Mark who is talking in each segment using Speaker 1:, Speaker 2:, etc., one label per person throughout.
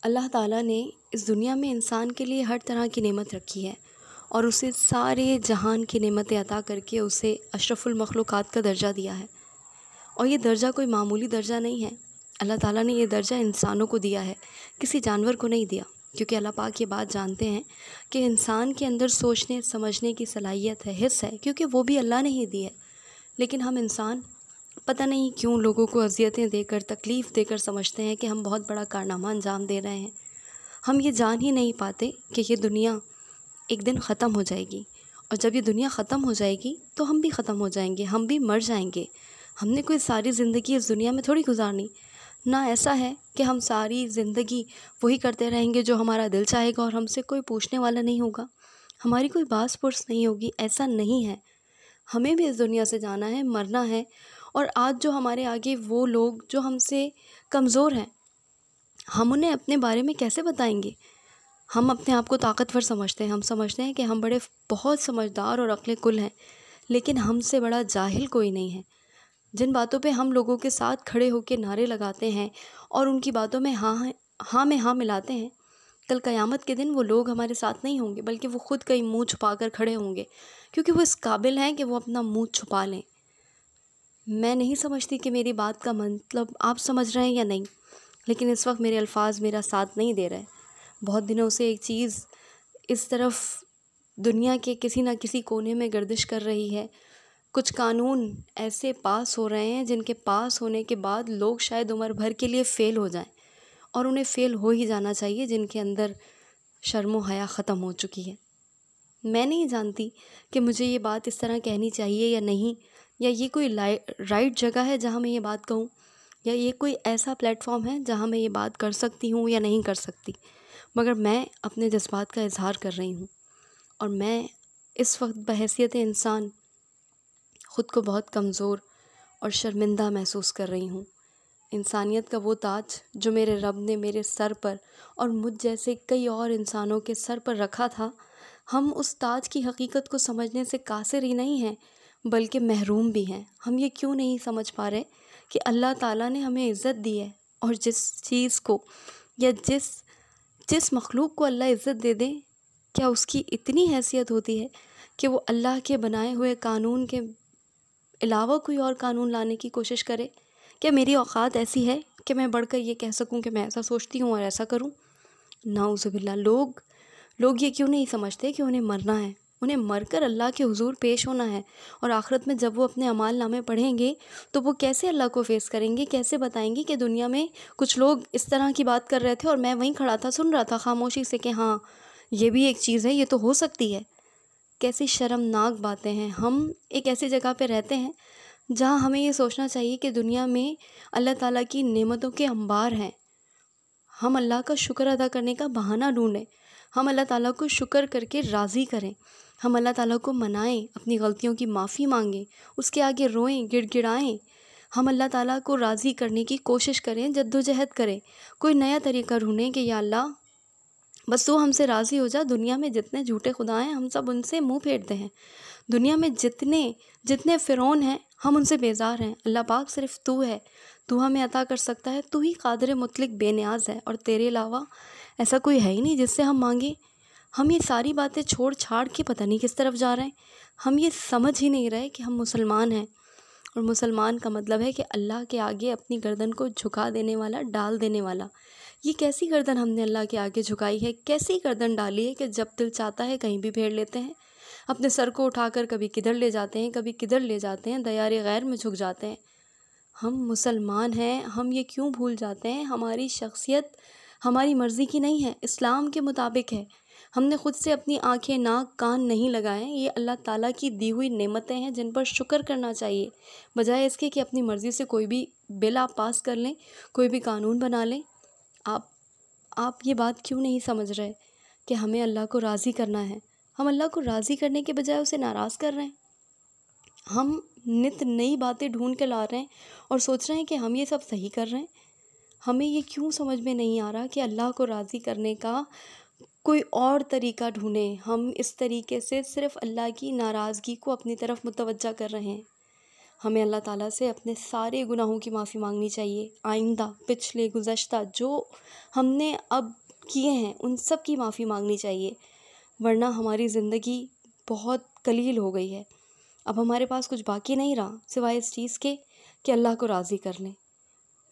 Speaker 1: अल्लाह ताला ने इस दुनिया में इंसान के लिए हर तरह की नेमत रखी है और उसे सारे जहान की नेमतें अता करके उसे अशरफुल मखलूक़ात का दर्जा दिया है। और ये दर्जा कोई मामूली दर्जा नहीं है। अल्लाह ताला ने ये दर्जा इंसानों को दिया है, किसी जानवर को नहीं दिया। क्योंकि अल्लाह पाक ये बात जानते हैं कि इंसान के अंदर सोचने समझने की सलाहियत है, हिस्स है, क्योंकि वो भी अल्लाह ने ही दी है। लेकिन हम इंसान पता नहीं क्यों लोगों को अज़ियतें देकर, तकलीफ़ देकर समझते हैं कि हम बहुत बड़ा कारनामा अंजाम दे रहे हैं। हम ये जान ही नहीं पाते कि ये दुनिया एक दिन ख़त्म हो जाएगी, और जब ये दुनिया ख़त्म हो जाएगी तो हम भी ख़त्म हो जाएंगे, हम भी मर जाएंगे। हमने कोई सारी ज़िंदगी इस दुनिया में थोड़ी गुजारनी। ना ऐसा है कि हम सारी ज़िंदगी वही करते रहेंगे जो हमारा दिल चाहेगा और हमसे कोई पूछने वाला नहीं होगा, हमारी कोई बास पुर्स नहीं होगी। ऐसा नहीं है। हमें भी इस दुनिया से जाना है, मरना है। और आज जो हमारे आगे वो लोग जो हमसे कमज़ोर हैं, हम उन्हें अपने बारे में कैसे बताएंगे? हम अपने आप को ताकतवर समझते हैं, हम समझते हैं कि हम बहुत समझदार और अक्ल कुल हैं, लेकिन हमसे बड़ा जाहिल कोई नहीं है। जिन बातों पे हम लोगों के साथ खड़े होकर नारे लगाते हैं और उनकी बातों में हाँ में हाँ मिलाते हैं, कल क़यामत के दिन वो लोग हमारे साथ नहीं होंगे, बल्कि वो खुद कहीं मुँह छुपा कर खड़े होंगे, क्योंकि वो इस काबिल हैं कि वो अपना मुँह छुपा लें। मैं नहीं समझती कि मेरी बात का मतलब आप समझ रहे हैं या नहीं, लेकिन इस वक्त मेरे अल्फाज मेरा साथ नहीं दे रहे। बहुत दिनों से एक चीज़ इस तरफ दुनिया के किसी न किसी कोने में गर्दिश कर रही है। कुछ कानून ऐसे पास हो रहे हैं जिनके पास होने के बाद लोग शायद उम्र भर के लिए फ़ेल हो जाएं, और उन्हें फ़ेल हो ही जाना चाहिए, जिनके अंदर शर्म व हया ख़त्म हो चुकी है। मैं नहीं जानती कि मुझे ये बात इस तरह कहनी चाहिए या नहीं, या ये कोई राइट जगह है जहाँ मैं ये बात कहूँ, या ये कोई ऐसा प्लेटफॉर्म है जहाँ मैं ये बात कर सकती हूँ या नहीं कर सकती। मगर मैं अपने जज्बात का इजहार कर रही हूँ, और मैं इस वक्त बहैसियत इंसान ख़ुद को बहुत कमज़ोर और शर्मिंदा महसूस कर रही हूँ। इंसानियत का वो ताज जो मेरे रब ने मेरे सर पर और मुझ जैसे कई और इंसानों के सर पर रखा था, हम उस ताज की हकीकत को समझने से कासिर ही नहीं हैं, बल्कि महरूम भी हैं। हम ये क्यों नहीं समझ पा रहे कि अल्लाह ताला ने हमें इज़्ज़त दी है, और जिस चीज़ को या जिस मखलूक को अल्लाह इज़्ज़त दे दे, क्या उसकी इतनी हैसियत होती है कि वो अल्लाह के बनाए हुए कानून के अलावा कोई और कानून लाने की कोशिश करे? क्या मेरी औकात ऐसी है कि मैं बढ़कर ये कह सकूं कि मैं ऐसा सोचती हूँ और ऐसा करूँ? नाउज़ुबिल्लाह। लोग ये क्यों नहीं समझते कि उन्हें मरना है, उन्हें मरकर अल्लाह के हुजूर पेश होना है, और आखिरत में जब वो अपने अमाल नामे पढ़ेंगे तो वो कैसे अल्लाह को फेस करेंगे, कैसे बताएंगे कि दुनिया में कुछ लोग इस तरह की बात कर रहे थे और मैं वहीं खड़ा था, सुन रहा था खामोशी से कि हाँ, ये भी एक चीज़ है, ये तो हो सकती है। कैसी शर्मनाक बातें हैं। हम एक ऐसी जगह पे रहते हैं जहाँ हमें ये सोचना चाहिए कि दुनिया में अल्लाह ताला की नेमतों के अंबार हैं। हम अल्लाह का शुक्र अदा करने का बहाना ढूंढें, हम अल्लाह ताला को शुक्र करके राज़ी करें, हम अल्लाह ताला को मनाएं, अपनी गलतियों की माफ़ी मांगें, उसके आगे रोएं, गिड़गिड़ाएं। हम अल्लाह ताला को राज़ी करने की कोशिश करें, जद्दोजहद करें, कोई नया तरीका ढूंढें कि या अल्लाह, बस तू हमसे राज़ी हो जा। दुनिया में जितने झूठे खुदा हैं हम सब उनसे मुंह फेरते हैं। दुनिया में जितने जितने फ़िरौन हैं हम उनसे बेज़ार हैं। अल्लाह पाक सिर्फ़ तू है, तू हमें अता कर सकता है, तू ही क़ादिर मुतलक बेनियाज़ है, और तेरे अलावा ऐसा कोई है ही नहीं जिससे हम मांगें। हम ये सारी बातें छोड़ छाड़ के पता नहीं किस तरफ जा रहे हैं। हम ये समझ ही नहीं रहे कि हम मुसलमान हैं, और मुसलमान का मतलब है कि अल्लाह के आगे अपनी गर्दन को झुका देने वाला, डाल देने वाला। ये कैसी गर्दन हमने अल्लाह के आगे झुकाई है, कैसी गर्दन डाली है कि जब दिल चाहता है कहीं भी फेर लेते हैं, अपने सर को उठाकर कभी किधर ले जाते हैं, कभी किधर ले जाते हैं, दयारे गैर में झुक जाते हैं। हम मुसलमान हैं, हम ये क्यों भूल जाते हैं? हमारी शख्सियत हमारी मर्ज़ी की नहीं है, इस्लाम के मुताबिक है। हमने ख़ुद से अपनी आँखें, नाक, कान नहीं लगाए। ये अल्लाह ताला की दी हुई नेमतें हैं जिन पर शुक्र करना चाहिए, बजाय इसके कि अपनी मर्ज़ी से कोई भी बिल आप पास कर लें, कोई भी कानून बना लें। आप ये बात क्यों नहीं समझ रहे कि हमें अल्लाह को राज़ी करना है? हम अल्लाह को राज़ी करने के बजाय उसे नाराज़ कर रहे हैं। हम नित नई बातें ढूंढ के ला रहे हैं और सोच रहे हैं कि हम ये सब सही कर रहे हैं। हमें ये क्यों समझ में नहीं आ रहा कि अल्लाह को राज़ी करने का कोई और तरीका ढूंढें। हम इस तरीके से सिर्फ़ अल्लाह की नाराज़गी को अपनी तरफ मुतवज्जा कर रहे हैं। हमें अल्लाह ताला से अपने सारे गुनाहों की माफ़ी मांगनी चाहिए। आइंदा पिछले गुज़श्ता जो हमने अब किए हैं उन सब की माफ़ी मांगनी चाहिए, वरना हमारी ज़िंदगी बहुत कलील हो गई है। अब हमारे पास कुछ बाकी नहीं रहा सिवाय इस चीज़ के कि अल्लाह को राज़ी कर लें।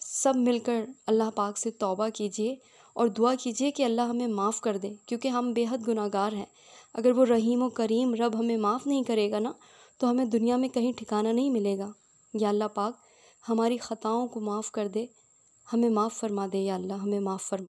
Speaker 1: सब मिलकर अल्लाह पाक से तौबा कीजिए और दुआ कीजिए कि अल्लाह हमें माफ़ कर दे, क्योंकि हम बेहद गुनाहगार हैं। अगर वो रहीम व करीम रब हमें माफ़ नहीं करेगा ना, तो हमें दुनिया में कहीं ठिकाना नहीं मिलेगा। या अल्लाह पाक हमारी ख़ताओं को माफ़ कर दे, हमें माफ़ फरमा दे। या अल्लाह हमें माफ़ फरमा।